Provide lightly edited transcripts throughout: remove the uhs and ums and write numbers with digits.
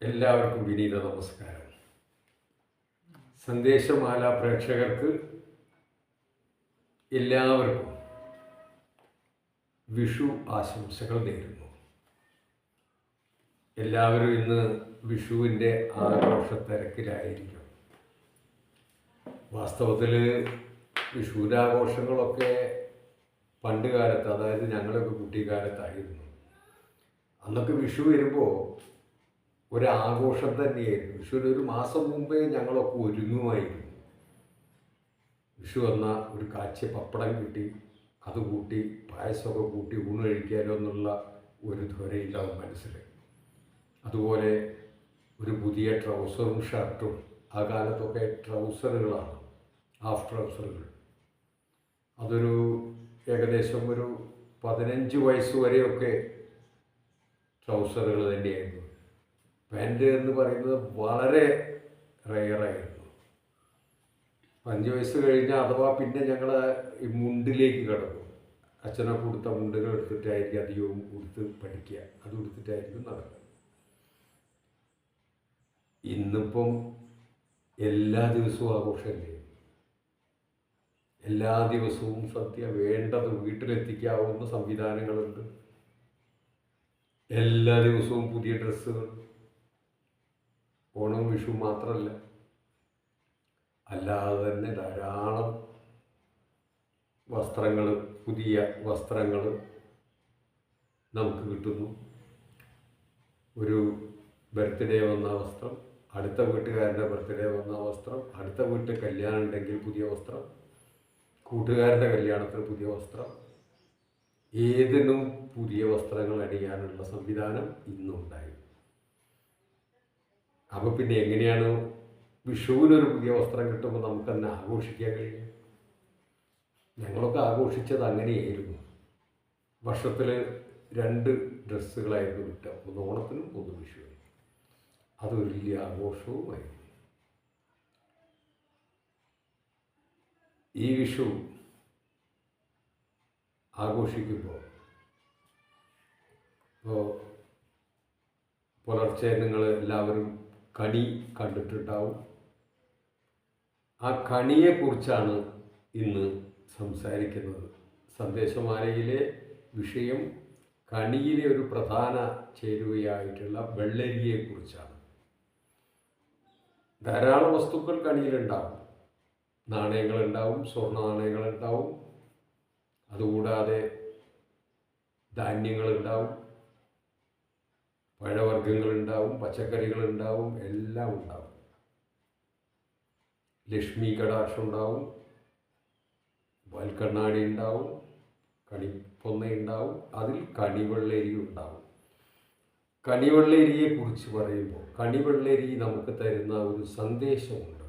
എല്ലാവർക്കും വിനീത നമസ്കാരം. സന്ദേശമാല പ്രേക്ഷകർക്ക് എല്ലാവർക്കും വിഷു ആശംസകൾ നേരുന്നു. എല്ലാവരും ഇന്ന് വിഷുവിൻ്റെ ആഘോഷത്തിരക്കിലായിരിക്കും. വാസ്തവത്തിൽ വിഷുവിൻ്റെ ആഘോഷങ്ങളൊക്കെ പണ്ട് കാലത്ത്, അതായത് ഞങ്ങളൊക്കെ കുട്ടിക്കാലത്തായിരുന്നു. അന്നൊക്കെ വിഷു വരുമ്പോൾ ഒരാഘോഷം തന്നെയായിരുന്നു. വിഷുവിന് ഒരു മാസം മുമ്പേ ഞങ്ങളൊക്കെ ഒരുങ്ങുമായിരുന്നു. വിഷു വന്നാൽ ഒരു കാച്ചിയ പപ്പടം കിട്ടി, അത് കൂട്ടി പായസമൊക്കെ കൂട്ടി ഊണ് കഴിക്കാലോ എന്നുള്ള ഒരു ധ്വരയില്ലാവും മനസ്സിൽ. അതുപോലെ ഒരു പുതിയ ട്രൗസറും ഷർട്ടും, ആ കാലത്തൊക്കെ ട്രൗസറുകളാണ്, ഹാഫ് ട്രൗസറുകൾ. അതൊരു ഏകദേശം ഒരു 15 വയസ്സ് വരെയൊക്കെ ട്രൗസറുകൾ തന്നെയായിരുന്നു. പാൻറ് എന്ന് പറയുന്നത് വളരെ റെയറായിരുന്നു. 5 വയസ്സ് കഴിഞ്ഞാൽ അഥവാ പിന്നെ ഞങ്ങൾ ഈ മുണ്ടിലേക്ക് കടന്നു. അച്ഛനൊക്കെ കൊടുത്ത മുണ്ടുകൾ എടുത്തിട്ടായിരിക്കും അധികവും കൊടുത്ത് പഠിക്കുക, അത് കൊടുത്തിട്ടായിരിക്കും നടക്കുക. ഇന്നിപ്പം എല്ലാ ദിവസവും ആഘോഷമല്ലേ. എല്ലാ ദിവസവും സദ്യ വേണ്ടത് വീട്ടിലെത്തിക്കാവുന്ന സംവിധാനങ്ങളുണ്ട്. എല്ലാ ദിവസവും പുതിയ ഡ്രസ്സുകൾ. ഓണം വിഷു മാത്രമല്ല, അല്ലാതെ തന്നെ ധാരാളം വസ്ത്രങ്ങൾ, പുതിയ വസ്ത്രങ്ങൾ നമുക്ക് കിട്ടുന്നു. ഒരു ബർത്ത്ഡേ വന്ന വസ്ത്രം, അടുത്ത വീട്ടുകാരൻ്റെ ബർത്ത്ഡേ വന്ന വസ്ത്രം, അടുത്ത വീട്ടിൽ കല്യാണം ഉണ്ടെങ്കിൽ പുതിയ വസ്ത്രം, കൂട്ടുകാരൻ്റെ കല്യാണത്തിന് പുതിയ വസ്ത്രം, ഏതിനും പുതിയ വസ്ത്രങ്ങൾ അണിയാനുള്ള സംവിധാനം ഇന്നുണ്ടായി. അപ്പോൾ പിന്നെ എങ്ങനെയാണ് വിഷുവിനൊരു പുതിയ വസ്ത്രം കിട്ടുമ്പോൾ നമുക്കതിനെ ആഘോഷിക്കാൻ കഴിയും? ഞങ്ങളൊക്കെ ആഘോഷിച്ചത് അങ്ങനെയായിരുന്നു. വർഷത്തിൽ 2 ഡ്രസ്സുകളായിരുന്നു കിട്ടുക, ഒന്ന് ഓണത്തിനും ഒന്ന് വിഷുവിനും. അതൊരു വലിയ ആഘോഷവുമായിരുന്നു. ഈ വിഷു ആഘോഷിക്കുമ്പോൾ പുലർച്ചെ നിങ്ങൾ എല്ലാവരും കണി കണ്ടിട്ടുണ്ടാവും. ആ കണിയെക്കുറിച്ചാണ് ഇന്ന് സംസാരിക്കുന്നത്. സന്ദേശമാലയിലെ വിഷയം കണിയിലെ ഒരു പ്രധാന ചേരുവയായിട്ടുള്ള വെള്ളരിയെക്കുറിച്ചാണ്. ധാരാളം വസ്തുക്കൾ കണിയിലുണ്ടാവും. നാണയങ്ങളുണ്ടാവും, സ്വർണ്ണ നാണയങ്ങളുണ്ടാവും, അതുകൂടാതെ ധാന്യങ്ങളുണ്ടാവും, പഴവർഗ്ഗങ്ങളുണ്ടാവും, പച്ചക്കറികളുണ്ടാവും, എല്ലാം ഉണ്ടാവും. ലക്ഷ്മി കടാക്ഷം ഉണ്ടാവും, വൽക്കണ്ണാടി ഉണ്ടാവും, കണിപ്പൊന്ന ഉണ്ടാവും, അതിൽ കണിവെള്ളരി ഉണ്ടാവും. കണിവെള്ളരിയെക്കുറിച്ച് പറയുമ്പോൾ കണിവെള്ളരി നമുക്ക് തരുന്ന ഒരു സന്ദേശമുണ്ട്.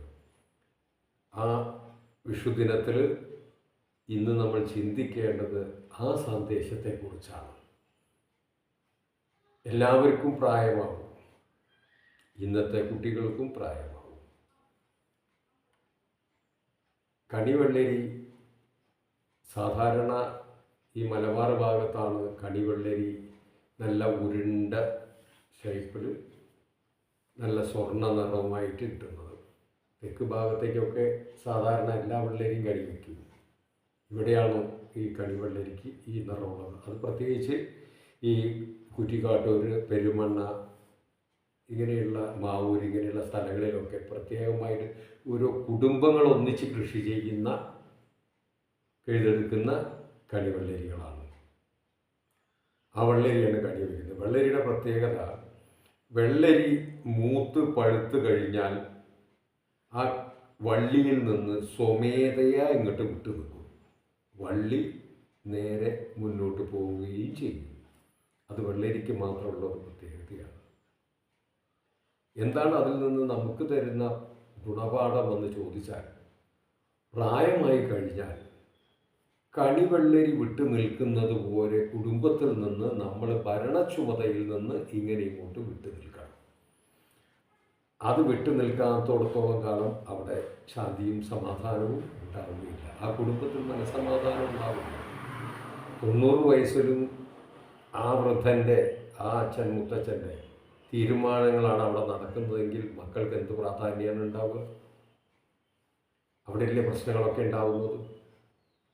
ആ വിഷുദിനത്തിൽ ഇന്ന് നമ്മൾ ചിന്തിക്കേണ്ടത് ആ സന്ദേശത്തെക്കുറിച്ചാണ്. എല്ലാവർക്കും പ്രായമാകും, ഇന്നത്തെ കുട്ടികൾക്കും പ്രായമാകും. കണിവെള്ളരി സാധാരണ ഈ മലബാർ ഭാഗത്താണ് കണിവെള്ളരി നല്ല ഉരുണ്ട ഷേപ്പിൽ നല്ല സ്വർണ്ണ നിറവുമായിട്ട് കിട്ടുന്നത്. തെക്ക് ഭാഗത്തേക്കൊക്കെ സാധാരണ എല്ലാ വെള്ളരിയും കണി വയ്ക്കും. ഇവിടെയാണ് ഈ കണിവെള്ളരിക്ക് ഈ നിറമുള്ളത്. അത് പ്രത്യേകിച്ച് ഈ കുറ്റിക്കാട്ടൂർ, പെരുമണ്ണ, ഇങ്ങനെയുള്ള മാവൂർ, ഇങ്ങനെയുള്ള സ്ഥലങ്ങളിലൊക്കെ പ്രത്യേകമായിട്ട് ഓരോ കുടുംബങ്ങൾ ഒന്നിച്ച് കൃഷി ചെയ്യുന്ന, കൊയ്തെടുക്കുന്ന കണിവെള്ളരികളാണ്. ആ വെള്ളരിയാണ് കണി വയ്ക്കുന്നത്. വെള്ളരിയുടെ പ്രത്യേകത, വെള്ളരി മൂത്ത് പഴുത്ത് കഴിഞ്ഞാൽ ആ വള്ളിയിൽ നിന്ന് സ്വമേധയാ ഇങ്ങോട്ട് വിട്ടു നിൽക്കും. വള്ളി നേരെ മുന്നോട്ട് പോവുകയും ചെയ്യും. അത് വെള്ളരിക്ക് മാത്രമുള്ള ഒരു പ്രത്യേകതയാണ്. എന്താണ് അതിൽ നിന്ന് നമുക്ക് തരുന്ന ഗുണപാഠം എന്ന് ചോദിച്ചാൽ, പ്രായമായി കഴിഞ്ഞാൽ കണിവെള്ളരി വിട്ടു നിൽക്കുന്നത് പോലെ കുടുംബത്തിൽ നിന്ന് നമ്മൾ ഭരണച്ചുമതലയിൽ നിന്ന് ഇങ്ങനെ ഇങ്ങോട്ട് വിട്ടു നിൽക്കണം. അത് വിട്ടു നിൽക്കാത്തോടത്തോളം കാലം അവിടെ ശാന്തിയും സമാധാനവും ഉണ്ടാവുകയില്ല. ആ കുടുംബത്തിൽ മനസ്സമാധാനം ഉണ്ടാവില്ല. 90 വയസ്സിലും ആ വൃദ്ധൻ്റെ, ആ അച്ഛൻ മുത്തച്ഛൻ്റെ തീരുമാനങ്ങളാണ് അവിടെ നടക്കുന്നതെങ്കിൽ മക്കൾക്ക് എന്ത് പ്രാധാന്യമാണ് ഉണ്ടാവുക? അവിടെയല്ലേ പ്രശ്നങ്ങളൊക്കെ ഉണ്ടാവുന്നത്.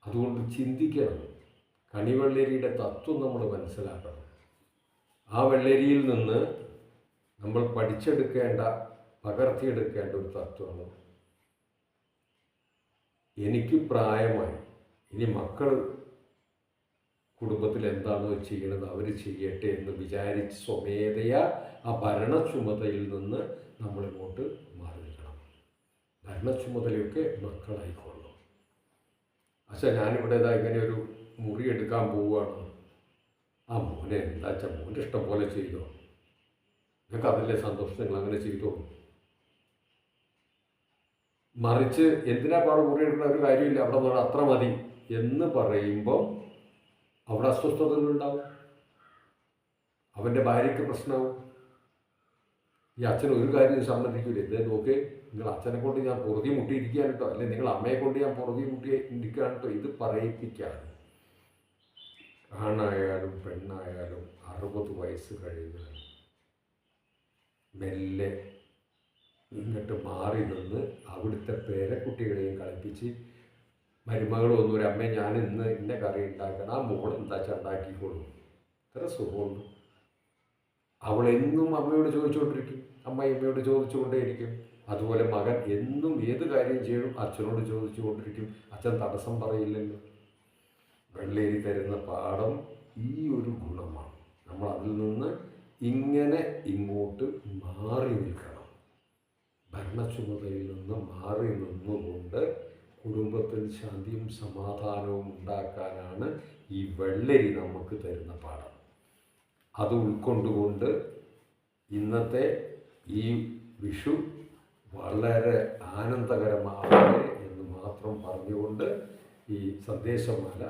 അതുകൊണ്ട് ചിന്തിക്കണം. കണിവെള്ളരിയുടെ തത്വം നമ്മൾ മനസ്സിലാക്കണം. ആ വെള്ളരിയിൽ നിന്ന് നമ്മൾ പഠിച്ചെടുക്കേണ്ട, പകർത്തിയെടുക്കേണ്ട ഒരു തത്വമാണ് എനിക്ക് പ്രായമായി, ഇനി മക്കൾ കുടുംബത്തിൽ എന്താണോ ചെയ്യണത് അവർ ചെയ്യട്ടെ എന്ന് വിചാരിച്ച് സ്വമേധയാ ആ ഭരണ ചുമതലയിൽ നിന്ന് നമ്മളിങ്ങോട്ട് മാറി നിൽക്കണം. ഭരണ ചുമതലയൊക്കെ മക്കളായിക്കൊള്ളണം. പക്ഷേ ഞാനിവിടെ ഇങ്ങനെ ഒരു മുറി എടുക്കാൻ പോവുകയാണ്. ആ മോനെ എന്താ വെച്ചാൽ മോൻ്റെ ഇഷ്ടം പോലെ ചെയ്തോ, നിങ്ങൾക്ക് അതിലെ സന്തോഷം, നിങ്ങൾ അങ്ങനെ ചെയ്തോ. മറിച്ച് എന്തിനാ പാടെ മുറി എടുക്കുന്ന ഒരു കാര്യമില്ല, അവിടെ നിന്ന് അത്ര മതി എന്ന് പറയുമ്പോൾ അവിടെ അസ്വസ്ഥതകളുണ്ടാവും, അവൻ്റെ ഭാര്യയ്ക്ക് പ്രശ്നമാവും. ഈ അച്ഛൻ ഒരു കാര്യം സമ്മതിക്കില്ല. ഇതേ നോക്കി, നിങ്ങൾ അച്ഛനെ കൊണ്ട് ഞാൻ പൊറുതി മുട്ടിയിരിക്കുകയാണ് കേട്ടോ, അല്ലെങ്കിൽ നിങ്ങൾ അമ്മയെ കൊണ്ട് ഞാൻ പൊറുതി മുട്ടി ഇരിക്കുകയാണ് കേട്ടോ, ഇത് പറയിപ്പിക്കാതെ. ആണായാലും പെണ്ണായാലും 60 വയസ്സ് കഴിഞ്ഞാൽ മെല്ലെ ഇങ്ങോട്ട് മാറി നിന്ന് അവിടുത്തെ പേരക്കുട്ടികളെയും കളിപ്പിച്ച് മരുമകൾ വന്നു, ഒരു അമ്മ ഞാൻ ഇന്ന് ഇന്ന കറി ഉണ്ടാക്കണം, ആ മോൾ എന്താ വെച്ചാൽ ഉണ്ടാക്കിക്കോളും. ഇത്ര സുഖമുണ്ട്. അവളെന്നും അമ്മയോട് ചോദിച്ചുകൊണ്ടിരിക്കും, അമ്മയോട് ചോദിച്ചുകൊണ്ടേയിരിക്കും. അതുപോലെ മകൻ എന്നും ഏത് കാര്യം ചെയ്യണം അച്ഛനോട് ചോദിച്ചുകൊണ്ടിരിക്കും. അച്ഛൻ തടസ്സം പറയില്ലല്ലോ. വെള്ളേരി തരുന്ന പാഠം ഈ ഒരു ഗുണമാണ്. നമ്മൾ അതിൽ നിന്ന് ഇങ്ങനെ ഇങ്ങോട്ട് മാറി നിൽക്കണം. ഭരണചുമതലയിൽ നിന്ന് മാറി നിന്നുകൊണ്ട് കുടുംബത്തിൽ ശാന്തിയും സമാധാനവും ഉണ്ടാക്കാനാണ് ഈ വെള്ളരി നമുക്ക് തരുന്ന പാഠം. അത് ഉൾക്കൊണ്ടുകൊണ്ട് ഇന്നത്തെ ഈ വിഷു വളരെ ആനന്ദകരമാവട്ടെ എന്ന് മാത്രം പറഞ്ഞുകൊണ്ട് ഈ സന്ദേശമാല